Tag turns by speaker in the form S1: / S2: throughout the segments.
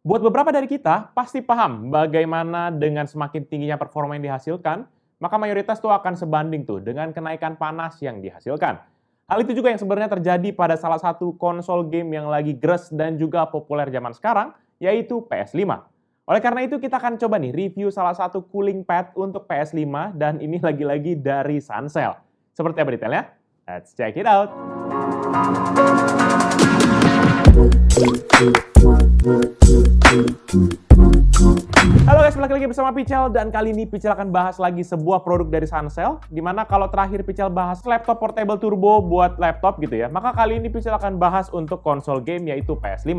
S1: Buat beberapa dari kita, pasti paham bagaimana dengan semakin tingginya performa yang dihasilkan, maka mayoritas tuh akan sebanding tuh dengan kenaikan panas yang dihasilkan. Hal itu juga yang sebenarnya terjadi pada salah satu konsol game yang lagi gres dan juga populer zaman sekarang, yaitu PS5. Oleh karena itu kita akan coba nih review salah satu cooling pad untuk PS5 dan ini lagi-lagi dari Suncell. Seperti apa detailnya? Let's check it out! Halo guys, balik lagi bersama Pichel dan kali ini Pichel akan bahas lagi sebuah produk dari Suncell, dimana kalau terakhir Pichel bahas laptop portable turbo buat laptop gitu ya, maka kali ini Pichel akan bahas untuk konsol game yaitu PS5.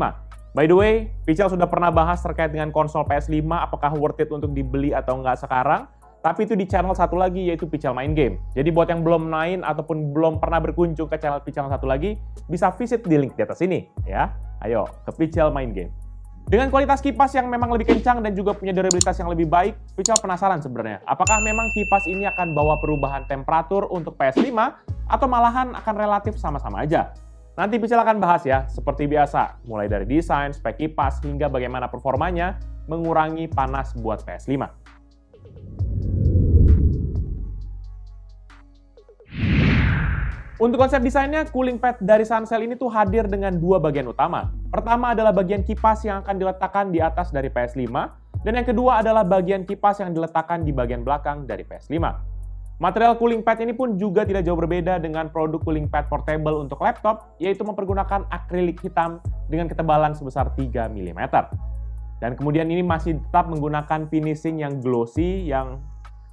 S1: By the way, Pichel sudah pernah bahas terkait dengan konsol PS5, apakah worth it untuk dibeli atau enggak sekarang, tapi itu di channel satu lagi yaitu Pichel Main Game. Jadi buat yang belum main ataupun belum pernah berkunjung ke channel Pichel satu lagi, bisa visit di link di atas ini ya. Ayo ke Pichel Main Game. Dengan kualitas kipas yang memang lebih kencang dan juga punya durabilitas yang lebih baik, Pichel penasaran sebenarnya, apakah memang kipas ini akan bawa perubahan temperatur untuk PS5 atau malahan akan relatif sama-sama aja? Nanti Pichel akan bahas ya, seperti biasa, mulai dari desain, spek kipas, hingga bagaimana performanya mengurangi panas buat PS5. Untuk konsep desainnya, cooling pad dari Suncell ini tuh hadir dengan dua bagian utama. Pertama adalah bagian kipas yang akan diletakkan di atas dari PS5, dan yang kedua adalah bagian kipas yang diletakkan di bagian belakang dari PS5. Material cooling pad ini pun juga tidak jauh berbeda dengan produk cooling pad portable untuk laptop, yaitu mempergunakan akrilik hitam dengan ketebalan sebesar 3 mm. Dan kemudian ini masih tetap menggunakan finishing yang glossy, yang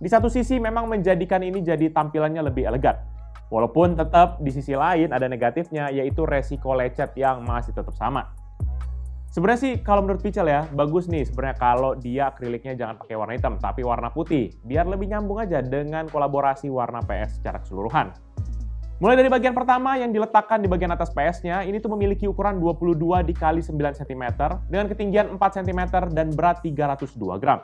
S1: di satu sisi memang menjadikan ini jadi tampilannya lebih elegan. Walaupun tetap di sisi lain ada negatifnya, yaitu resiko lecet yang masih tetap sama. Sebenarnya sih kalau menurut Pichel ya, bagus nih sebenarnya kalau dia akriliknya jangan pakai warna hitam, tapi warna putih, biar lebih nyambung aja dengan kolaborasi warna PS secara keseluruhan. Mulai dari bagian pertama yang diletakkan di bagian atas PS-nya, ini tuh memiliki ukuran 22 x 9 cm dengan ketinggian 4 cm dan berat 302 gram.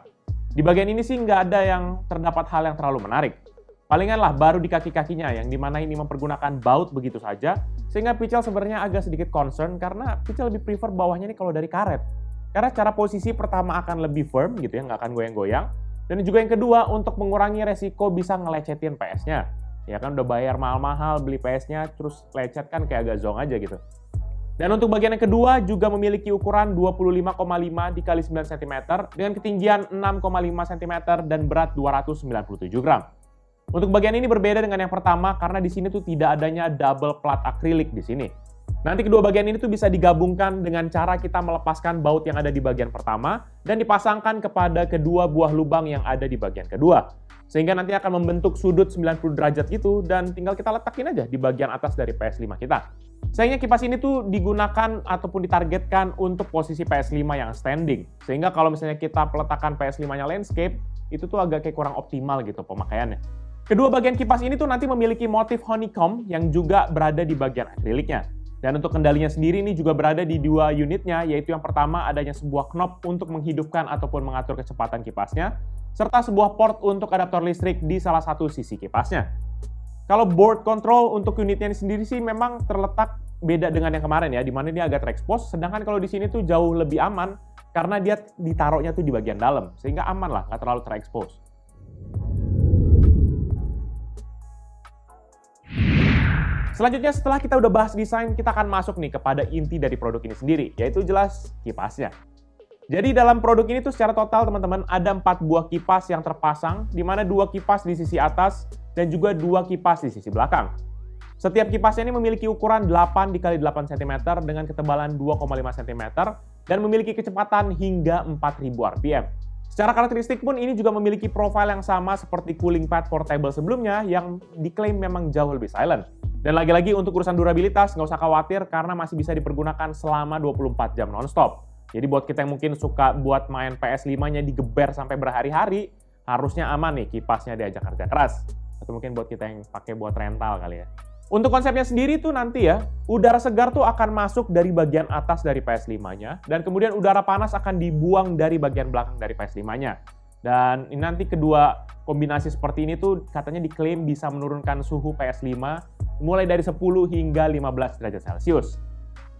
S1: Di bagian ini sih nggak ada yang terdapat hal yang terlalu menarik. Palingan lah baru di kaki-kakinya yang dimana ini mempergunakan baut begitu saja, sehingga Pichel sebenarnya agak sedikit concern karena Pichel lebih prefer bawahnya ini kalau dari karet. Karena cara posisi pertama akan lebih firm gitu ya, nggak akan goyang-goyang. Dan juga yang kedua untuk mengurangi resiko bisa ngelecetin PS-nya. Ya kan udah bayar mahal-mahal beli PS-nya terus lecet kan kayak agak zong aja gitu. Dan untuk bagian yang kedua juga memiliki ukuran 25,5 x 9 cm dengan ketinggian 6,5 cm dan berat 297 gram. Untuk bagian ini berbeda dengan yang pertama karena di sini tuh tidak adanya double plat akrilik di sini. Nanti kedua bagian ini tuh bisa digabungkan dengan cara kita melepaskan baut yang ada di bagian pertama dan dipasangkan kepada kedua buah lubang yang ada di bagian kedua. Sehingga nanti akan membentuk sudut 90 derajat gitu dan tinggal kita letakin aja di bagian atas dari PS5 kita. Sayangnya kipas ini tuh digunakan ataupun ditargetkan untuk posisi PS5 yang standing. Sehingga kalau misalnya kita peletakan PS5-nya landscape, itu tuh agak kayak kurang optimal gitu pemakaiannya. Kedua bagian kipas ini tuh nanti memiliki motif honeycomb yang juga berada di bagian akriliknya. Dan untuk kendalinya sendiri ini juga berada di dua unitnya, yaitu yang pertama adanya sebuah knob untuk menghidupkan ataupun mengatur kecepatan kipasnya, serta sebuah port untuk adaptor listrik di salah satu sisi kipasnya. Kalau board control untuk unitnya ini sendiri sih memang terletak beda dengan yang kemarin ya, di mana dia agak terekspos, sedangkan kalau di sini tuh jauh lebih aman karena dia ditaruhnya tuh di bagian dalam, sehingga aman lah, nggak terlalu terekspos. Selanjutnya setelah kita udah bahas desain, kita akan masuk nih kepada inti dari produk ini sendiri, yaitu jelas kipasnya. Jadi dalam produk ini tuh secara total teman-teman ada 4 buah kipas yang terpasang, di mana 2 kipas di sisi atas dan juga 2 kipas di sisi belakang. Setiap kipasnya ini memiliki ukuran 8 x 8 cm dengan ketebalan 2,5 cm dan memiliki kecepatan hingga 4000 rpm. Secara karakteristik pun ini juga memiliki profil yang sama seperti cooling pad portable sebelumnya yang diklaim memang jauh lebih silent. Dan lagi-lagi untuk urusan durabilitas nggak usah khawatir karena masih bisa dipergunakan selama 24 jam nonstop. Jadi buat kita yang mungkin suka buat main PS5-nya digeber sampai berhari-hari, harusnya aman nih kipasnya diajak kerja keras. Atau mungkin buat kita yang pakai buat rental kali ya. Untuk konsepnya sendiri tuh nanti ya, udara segar tuh akan masuk dari bagian atas dari PS5-nya, dan kemudian udara panas akan dibuang dari bagian belakang dari PS5-nya. Dan ini nanti kedua kombinasi seperti ini tuh katanya diklaim bisa menurunkan suhu PS5 mulai dari 10 hingga 15 derajat Celcius.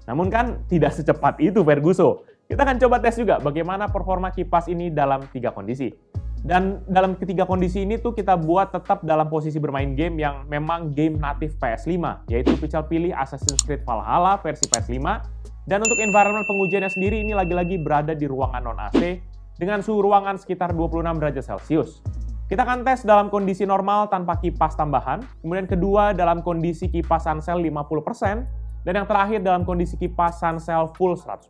S1: Namun kan tidak secepat itu Ferguso. Kita akan coba tes juga bagaimana performa kipas ini dalam 3 kondisi. Dan dalam ketiga kondisi ini tuh kita buat tetap dalam posisi bermain game yang memang game natif PS5, yaitu Pical pilih Assassin's Creed Valhalla versi PS5. Dan untuk environment pengujiannya sendiri ini lagi-lagi berada di ruangan non-AC dengan suhu ruangan sekitar 26 derajat Celcius. Kita akan tes dalam kondisi normal tanpa kipas tambahan, kemudian kedua dalam kondisi kipas Suncell 50%, dan yang terakhir dalam kondisi kipas Suncell full 100%.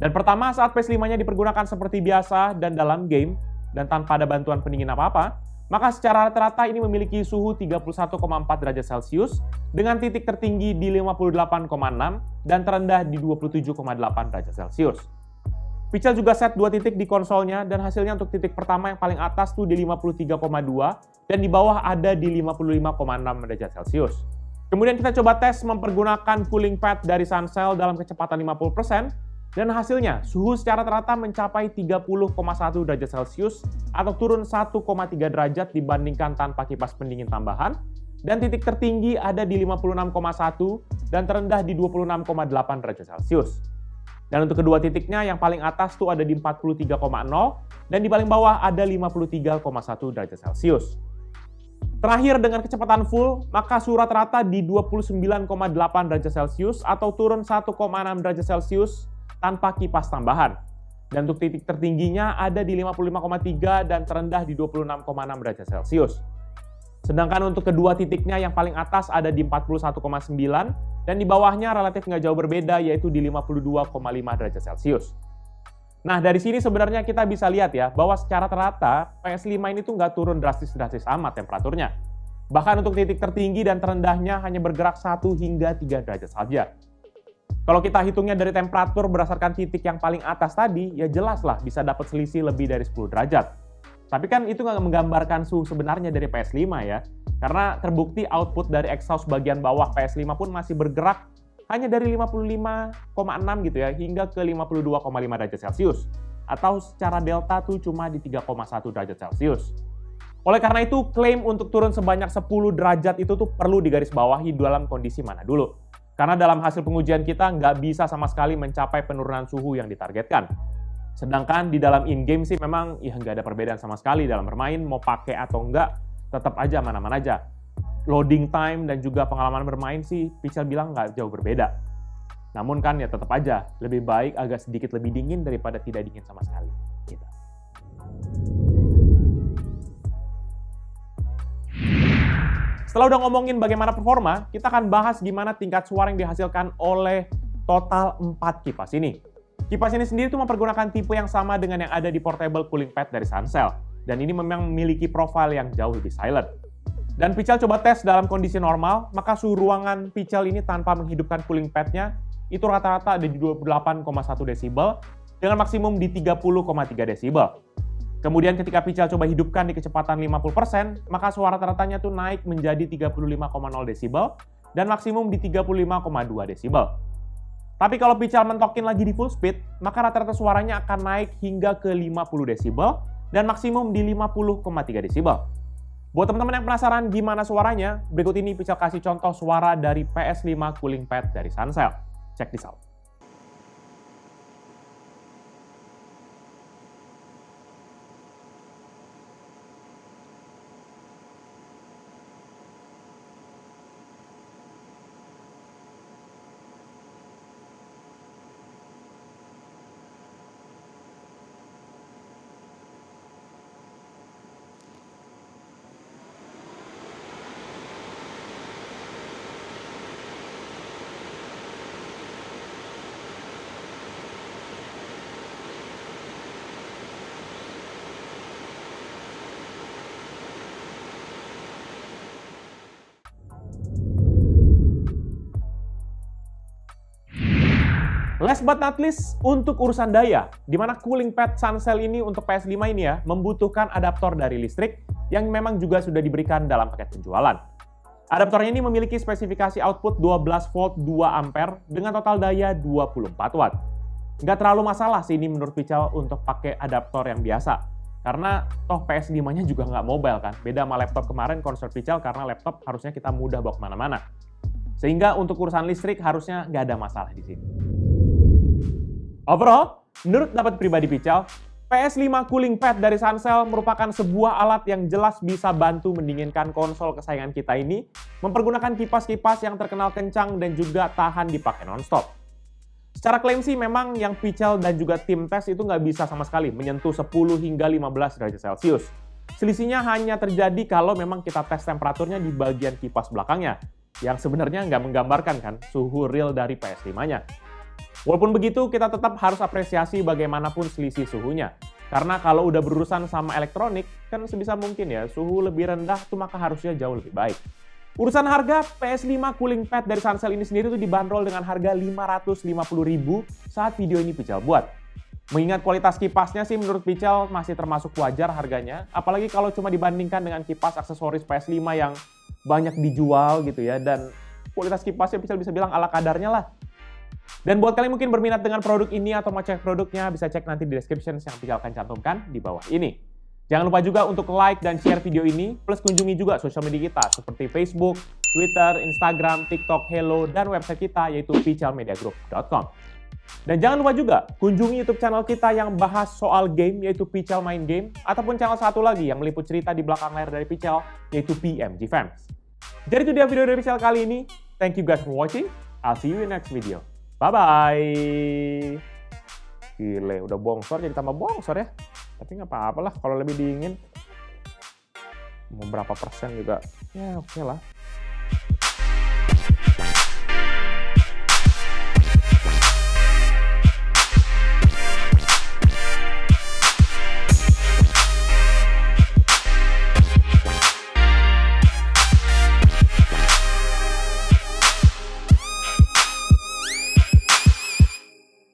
S1: Dan pertama saat PS5-nya dipergunakan seperti biasa dan dalam game, dan tanpa ada bantuan pendingin apa-apa, maka secara rata-rata ini memiliki suhu 31,4 derajat Celcius dengan titik tertinggi di 58,6 dan terendah di 27,8 derajat Celcius. Pical juga set 2 titik di konsolnya dan hasilnya untuk titik pertama yang paling atas tuh di 53,2 dan di bawah ada di 55,6 derajat Celcius. Kemudian kita coba tes mempergunakan cooling pad dari Suncell dalam kecepatan 50%, dan hasilnya, suhu secara rata mencapai 30,1 derajat Celcius atau turun 1,3 derajat dibandingkan tanpa kipas pendingin tambahan, dan titik tertinggi ada di 56,1 dan terendah di 26,8 derajat Celcius. Dan untuk kedua titiknya, yang paling atas tuh ada di 43,0 dan di paling bawah ada 53,1 derajat Celcius. Terakhir dengan kecepatan full, maka suhu rata-rata di 29,8 derajat Celcius atau turun 1,6 derajat Celcius tanpa kipas tambahan. Dan untuk titik tertingginya ada di 55,3 dan terendah di 26,6 derajat Celcius. Sedangkan untuk kedua titiknya yang paling atas ada di 41,9 dan di bawahnya relatif nggak jauh berbeda yaitu di 52,5 derajat Celcius. Nah dari sini sebenarnya kita bisa lihat ya bahwa secara rata PS5 ini tuh nggak turun drastis-drastis amat temperaturnya. Bahkan untuk titik tertinggi dan terendahnya hanya bergerak 1 hingga 3 derajat saja. Kalau kita hitungnya dari temperatur berdasarkan titik yang paling atas tadi, ya jelaslah bisa dapat selisih lebih dari 10 derajat. Tapi kan itu nggak menggambarkan suhu sebenarnya dari PS5 ya. Karena terbukti output dari exhaust bagian bawah PS5 pun masih bergerak hanya dari 55,6 gitu ya, hingga ke 52,5 derajat Celcius. Atau secara delta tuh cuma di 3,1 derajat Celcius. Oleh karena itu, klaim untuk turun sebanyak 10 derajat itu tuh perlu digarisbawahi dalam kondisi mana dulu. Karena dalam hasil pengujian kita nggak bisa sama sekali mencapai penurunan suhu yang ditargetkan. Sedangkan di dalam in-game sih memang ya nggak ada perbedaan sama sekali dalam bermain, mau pakai atau nggak, tetap aja mana-mana aja. Loading time dan juga pengalaman bermain sih Pical bilang nggak jauh berbeda. Namun kan ya tetap aja, lebih baik agak sedikit lebih dingin daripada tidak dingin sama sekali. Gitu. Setelah udah ngomongin bagaimana performa, kita akan bahas gimana tingkat suara yang dihasilkan oleh total 4 kipas ini. Kipas ini sendiri tuh mempergunakan tipe yang sama dengan yang ada di portable cooling pad dari Suncell, dan ini memang memiliki profil yang jauh lebih silent. Dan Pical coba tes dalam kondisi normal, maka suhu ruangan Pical ini tanpa menghidupkan cooling pad-nya itu rata-rata ada di 28,1 desibel dengan maksimum di 30,3 desibel. Kemudian ketika Pical coba hidupkan di kecepatan 50%, maka suara rata-ratanya tuh naik menjadi 35,0 desibel dan maksimum di 35,2 desibel. Tapi kalau Pical mentokin lagi di full speed, maka rata-rata suaranya akan naik hingga ke 50 desibel dan maksimum di 50,3 desibel. Buat teman-teman yang penasaran gimana suaranya, berikut ini Pical kasih contoh suara dari PS5 cooling pad dari Suncell. Check this out. Last but not least, untuk urusan daya, di mana cooling pad Suncell ini untuk PS5 ini ya, membutuhkan adaptor dari listrik yang memang juga sudah diberikan dalam paket penjualan. Adaptornya ini memiliki spesifikasi output 12 volt 2 ampere dengan total daya 24 watt. Nggak terlalu masalah sih ini menurut Pical untuk pakai adaptor yang biasa. Karena toh PS5-nya juga nggak mobile kan, beda sama laptop kemarin konsol Pical karena laptop harusnya kita mudah bawa kemana-mana. Sehingga untuk urusan listrik harusnya nggak ada masalah di sini. Overall, Menurut pendapat pribadi Pical, PS5 Cooling Pad dari Sansel merupakan sebuah alat yang jelas bisa bantu mendinginkan konsol kesayangan kita ini, mempergunakan kipas-kipas yang terkenal kencang dan juga tahan dipakai nonstop. Secara klaim sih memang yang Pical dan juga tim tes itu nggak bisa sama sekali menyentuh 10 hingga 15 derajat Celcius. Selisihnya hanya terjadi kalau memang kita tes temperaturnya di bagian kipas belakangnya, yang sebenarnya nggak menggambarkan kan suhu real dari PS5-nya. Walaupun begitu, kita tetap harus apresiasi bagaimanapun selisih suhunya. Karena kalau udah berurusan sama elektronik, kan sebisa mungkin ya, suhu lebih rendah tuh maka harusnya jauh lebih baik. Urusan harga, PS5 Cooling Pad dari Sansel ini sendiri tuh dibanderol dengan harga Rp550.000 saat video ini Pical buat. Mengingat kualitas kipasnya sih menurut Pical masih termasuk wajar harganya, apalagi kalau cuma dibandingkan dengan kipas aksesoris PS5 yang banyak dijual gitu ya, dan kualitas kipasnya Pical bisa bilang ala kadarnya lah. Dan buat kalian mungkin berminat dengan produk ini atau mau cek produknya, bisa cek nanti di description yang Pical akan cantumkan di bawah ini. Jangan lupa juga untuk like dan share video ini, plus kunjungi juga sosial media kita seperti Facebook, Twitter, Instagram, TikTok, Hello, dan website kita yaitu picalmediagroup.com. Dan jangan lupa juga kunjungi YouTube channel kita yang bahas soal game yaitu Pical Main Game, ataupun channel satu lagi yang meliput cerita di belakang layar dari Pical yaitu PMG Fans. Jadi itu dia video dari Pical kali ini. Thank you guys for watching. I'll see you in next video. Bye-bye. Gile, udah bongsor jadi tambah bongsor ya. Tapi nggak apa-apa lah kalau lebih dingin. Mau berapa persen juga, ya oke lah.